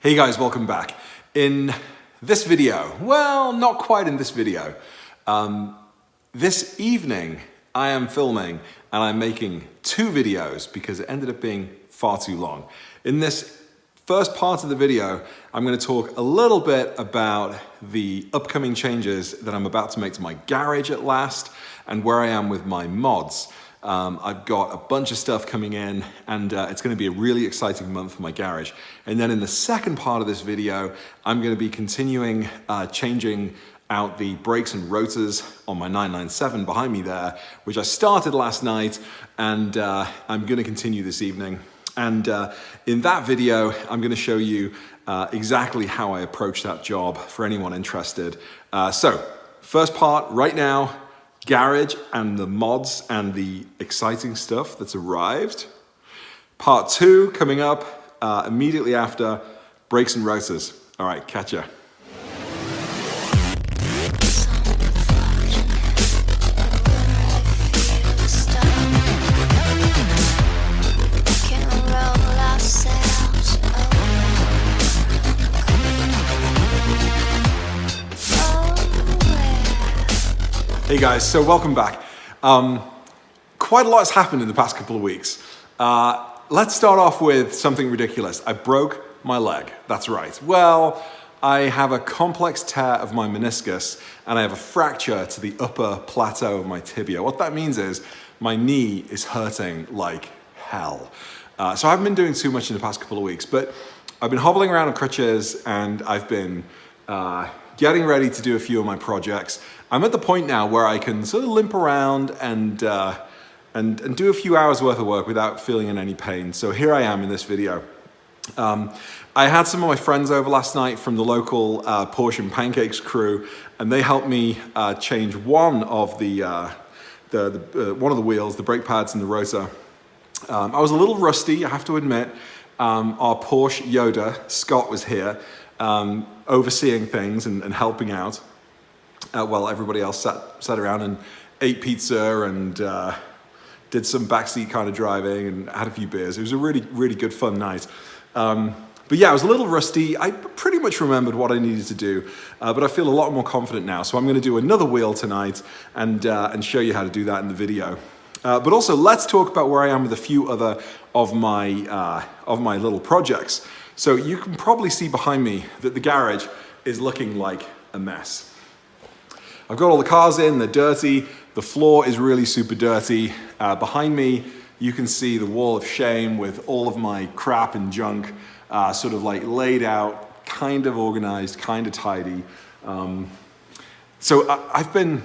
Hey guys, welcome back. In this video, well, not quite in this video, this evening I am filming and I'm making two videos because it ended up being far too long. In this first part of the video, I'm going to talk a little bit about the upcoming changes that I'm about to make to my garage at last and where I am with my mods. I've got a bunch of stuff coming in and it's going to be a really exciting month for my garage. And then in the second part of this video, I'm going to be continuing changing out the brakes and rotors on my 997 behind me there, which I started last night and I'm going to continue this evening. And in that video, I'm going to show you exactly how I approach that job for anyone interested. So first part right now, garage and the mods and the exciting stuff that's arrived. Part two coming up immediately after, brakes and rotors. All right, catch ya. Hey guys, so welcome back. Quite a lot has happened in the past couple of weeks. Let's start off with something ridiculous. I broke my leg, that's right. Well, I have a complex tear of my meniscus and I have a fracture to the upper plateau of my tibia. What that means is my knee is hurting like hell. So I haven't been doing too much in the past couple of weeks, but I've been hobbling around on crutches and I've been getting ready to do a few of my projects. I'm at the point now where I can sort of limp around and do a few hours worth of work without feeling in any pain. So here I am in this video. I had some of my friends over last night from the local Porsche and Pancakes crew, and they helped me change one of the wheels, the brake pads and the rotor. I was a little rusty, I have to admit. Our Porsche Yoda, Scott, was here overseeing things and helping out. While everybody else sat around and ate pizza and did some backseat kind of driving and had a few beers. It was a really, really good fun night. But yeah, I was a little rusty. I pretty much remembered what I needed to do, but I feel a lot more confident now. So I'm going to do another wheel tonight and show you how to do that in the video. But also, let's talk about where I am with a few other of my little projects. So you can probably see behind me that the garage is looking like a mess. I've got all the cars in, they're dirty, the floor is really super dirty. Behind me, you can see the wall of shame with all of my crap and junk sort of like laid out, kind of organized, kind of tidy. So I've been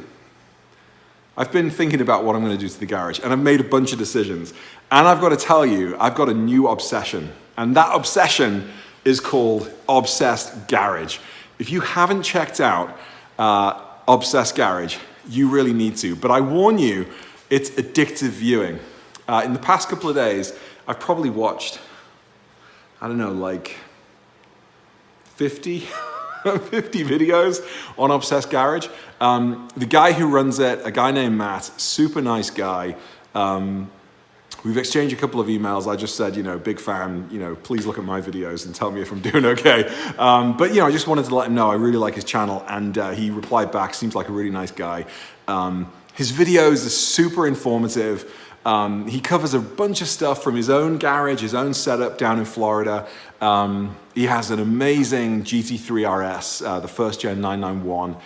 thinking about what I'm gonna do to the garage, and I've made a bunch of decisions. And I've got to tell you, I've got a new obsession, and that obsession is called Obsessed Garage. If you haven't checked out Obsessed Garage, you really need to. But I warn you, it's addictive viewing. In the past couple of days, I've probably watched, I don't know, like 50, 50 videos on Obsessed Garage. The guy who runs it, a guy named Matt, super nice guy. We've exchanged a couple of emails. I just said, big fan, please look at my videos and tell me if I'm doing okay. But, I just wanted to let him know I really like his channel, and he replied back, seems like a really nice guy. His videos are super informative. He covers a bunch of stuff from his own garage, his own setup down in Florida. He has an amazing GT3 RS, the first gen 991.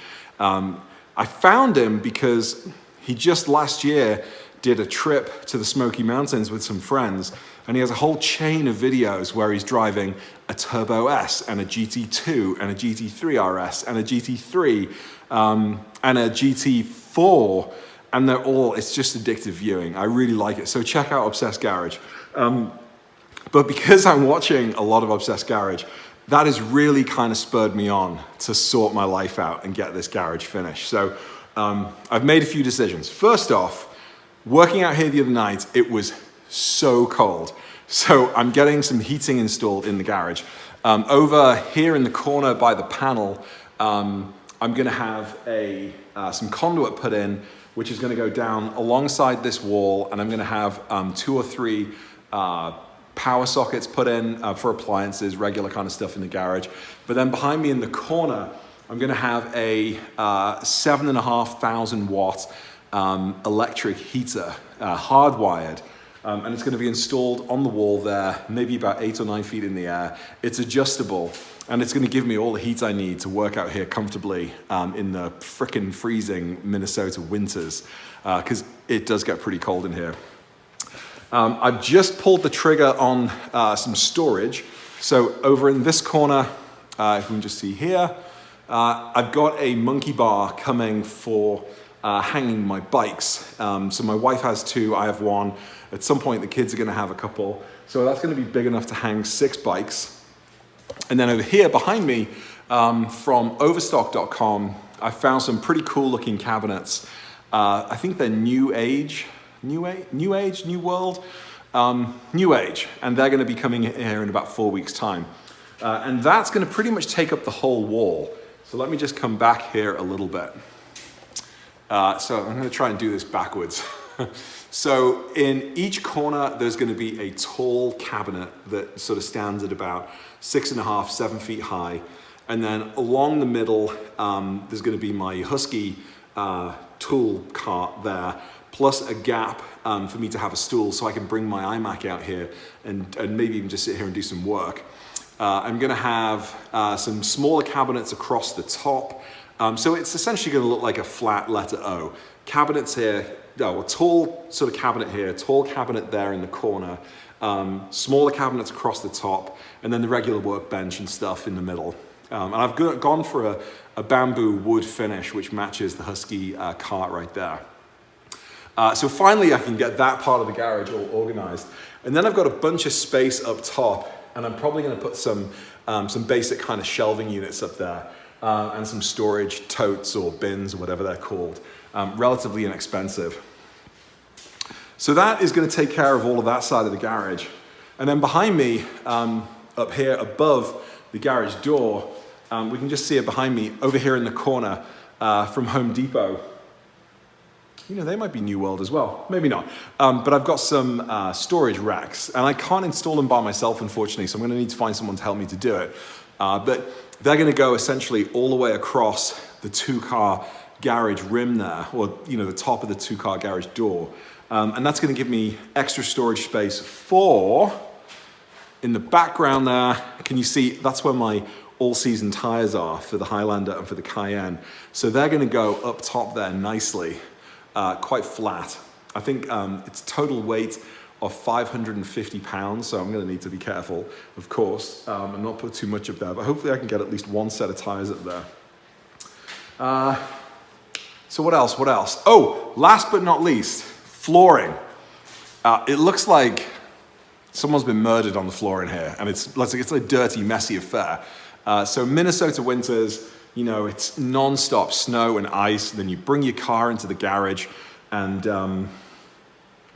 I found him because he just last year did a trip to the Smoky Mountains with some friends, and he has a whole chain of videos where he's driving a Turbo S and a GT2 and a GT3 RS and a GT3 and a GT4, and it's just addictive viewing. I really like it. So check out Obsessed Garage. But because I'm watching a lot of Obsessed Garage, that has really kind of spurred me on to sort my life out and get this garage finished. So I've made a few decisions. First off, working out here the other night, it was so cold. So I'm getting some heating installed in the garage. Over here in the corner by the panel, I'm gonna have some conduit put in, which is gonna go down alongside this wall, and I'm gonna have 2 or 3 power sockets put in for appliances, regular kind of stuff in the garage. But then behind me in the corner, I'm gonna have a 7,500 watt electric heater, hardwired. And it's gonna be installed on the wall there, maybe about 8 or 9 feet in the air. It's adjustable, and it's gonna give me all the heat I need to work out here comfortably in the frickin' freezing Minnesota winters, because it does get pretty cold in here. I've just pulled the trigger on some storage. So over in this corner, if we can just see here, I've got a monkey bar coming for hanging my bikes. So my wife has 2, I have 1. At some point, the kids are gonna have a couple. So that's gonna be big enough to hang 6 bikes. And then over here behind me, from overstock.com, I found some pretty cool looking cabinets. I think they're New Age, New World, New Age. And they're gonna be coming here in about 4 weeks' time. And that's gonna pretty much take up the whole wall. So let me just come back here a little bit. So I'm gonna try and do this backwards. So in each corner, there's gonna be a tall cabinet that sort of stands at about 6.5, 7 feet high. And then along the middle, there's gonna be my Husky tool cart there, plus a gap for me to have a stool so I can bring my iMac out here and maybe even just sit here and do some work. I'm gonna have some smaller cabinets across the top. So it's essentially gonna look like a flat letter O. Cabinets here, a tall sort of cabinet here, tall cabinet there in the corner, smaller cabinets across the top, and then the regular workbench and stuff in the middle. And I've gone for a bamboo wood finish, which matches the Husky cart right there. So finally I can get that part of the garage all organized. And then I've got a bunch of space up top, and I'm probably gonna put some basic kind of shelving units up there, and some storage totes or bins or whatever they're called, relatively inexpensive. So that is gonna take care of all of that side of the garage. And then behind me, up here above the garage door, we can just see it behind me over here in the corner from Home Depot. You know, they might be New World as well, maybe not. But I've got some storage racks, and I can't install them by myself, unfortunately, so I'm gonna need to find someone to help me to do it. But they're gonna go essentially all the way across the 2-car garage rim there, or you know, the top of the 2-car garage door. And that's gonna give me extra storage space for, in the background there, can you see, that's where my all-season tires are for the Highlander and for the Cayenne. So they're gonna go up top there nicely, quite flat. I think it's total weight of 550 pounds, so I'm gonna need to be careful, of course, and not put too much up there, but hopefully I can get at least 1 set of tires up there. So what else? Oh, last but not least, flooring. It looks like someone's been murdered on the floor in here, and it's a dirty, messy affair. So Minnesota winters, you know, it's non-stop snow and ice, and then you bring your car into the garage, and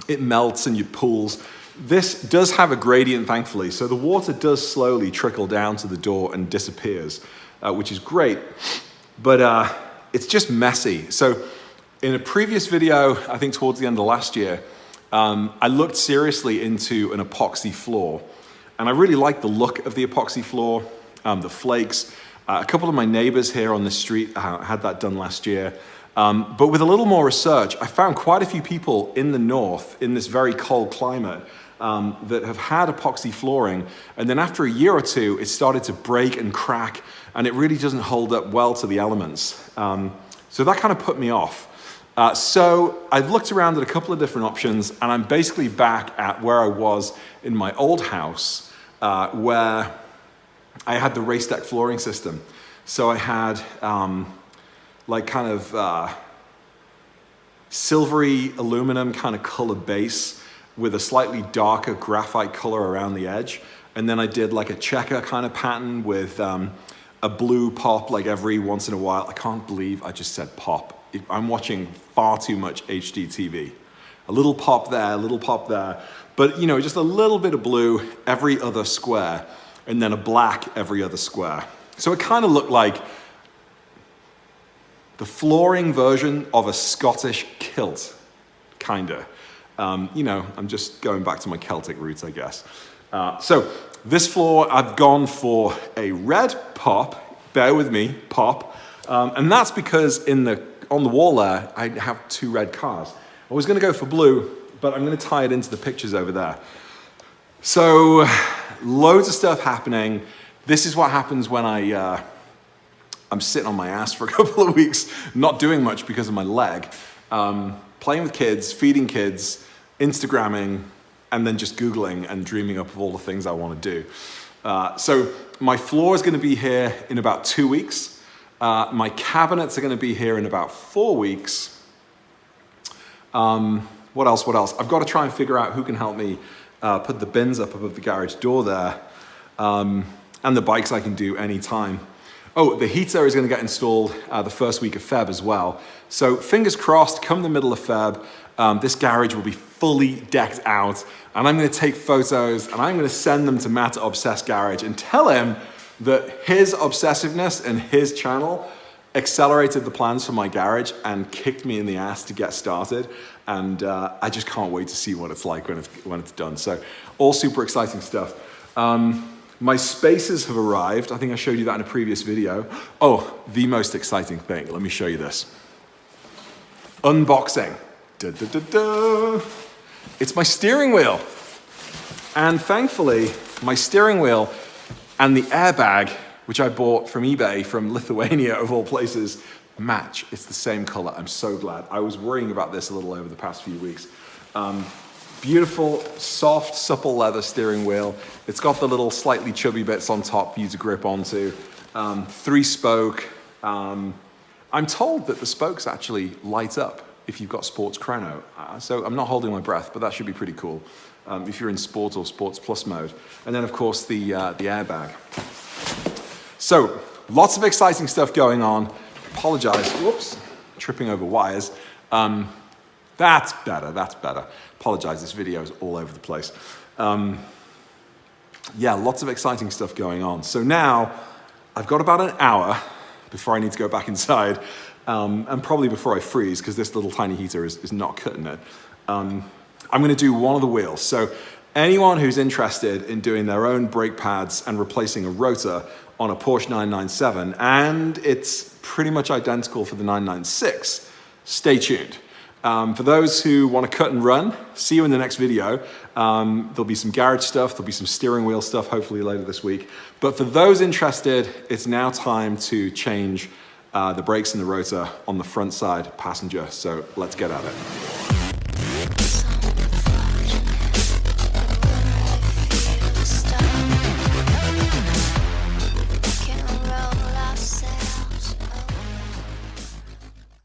it melts and you pools. This does have a gradient, thankfully, so the water does slowly trickle down to the door and disappears, which is great, but it's just messy. So in a previous video, I think towards the end of last year, I looked seriously into an epoxy floor, and I really like the look of the epoxy floor, the flakes. A couple of my neighbors here on the street had that done last year. But with a little more research, I found quite a few people in the north, in this very cold climate, that have had epoxy flooring, and then after a year or two, it started to break and crack, and it really doesn't hold up well to the elements. So that kind of put me off. So I've looked around at a couple of different options, and I'm basically back at where I was in my old house, where I had the race deck flooring system. So I had like kind of silvery aluminum kind of color base with a slightly darker graphite color around the edge. And then I did like a checker kind of pattern with a blue pop like every once in a while. I can't believe I just said pop. I'm watching far too much HD TV. A little pop there, a little pop there. But you know, just a little bit of blue every other square, and then a black every other square. So it kind of looked like the flooring version of a Scottish kilt, kinda. You know, I'm just going back to my Celtic roots, I guess. So this floor, I've gone for a red pop, bear with me, pop. And that's because on the wall there, I have 2 red cars. I was gonna go for blue, but I'm gonna tie it into the pictures over there. So loads of stuff happening. This is what happens when I'm sitting on my ass for a couple of weeks, not doing much because of my leg, playing with kids, feeding kids, Instagramming, and then just Googling and dreaming up of all the things I want to do. So my floor is going to be here in about 2 weeks. My cabinets are going to be here in about 4 weeks. What else? I've got to try and figure out who can help me put the bins up above the garage door there. And the bikes I can do anytime. Oh, the heater is going to get installed the first week of Feb as well. So fingers crossed, come the middle of Feb, this garage will be fully decked out, and I'm going to take photos and I'm going to send them to Matt at Obsessed Garage and tell him that his obsessiveness and his channel accelerated the plans for my garage and kicked me in the ass to get started. And I just can't wait to see what it's like when it's done. So all super exciting stuff. My spacers have arrived. I think I showed you that in a previous video. Oh, the most exciting thing. Let me show you this. Unboxing. Da, da, da, da. It's my steering wheel. And thankfully, my steering wheel and the airbag, which I bought from eBay from Lithuania of all places, match. It's the same color. I'm so glad. I was worrying about this a little over the past few weeks. Beautiful, soft, supple leather steering wheel. It's got the little slightly chubby bits on top for you to grip onto. 3-spoke. I'm told that the spokes actually light up if you've got sports chrono. So I'm not holding my breath, but that should be pretty cool if you're in sport or sports plus mode. And then of course the airbag. So lots of exciting stuff going on. Apologize, whoops, tripping over wires. That's better. Apologize, this video is all over the place. Yeah, lots of exciting stuff going on. So now I've got about an hour before I need to go back inside, and probably before I freeze, because this little tiny heater is not cutting it. I'm gonna do one of the wheels. So anyone who's interested in doing their own brake pads and replacing a rotor on a Porsche 997, and it's pretty much identical for the 996, stay tuned. For those who want to cut and run, see you in the next video. There'll be some garage stuff, there'll be some steering wheel stuff, hopefully later this week. But for those interested, it's now time to change the brakes and the rotor on the front side passenger. So let's get at it.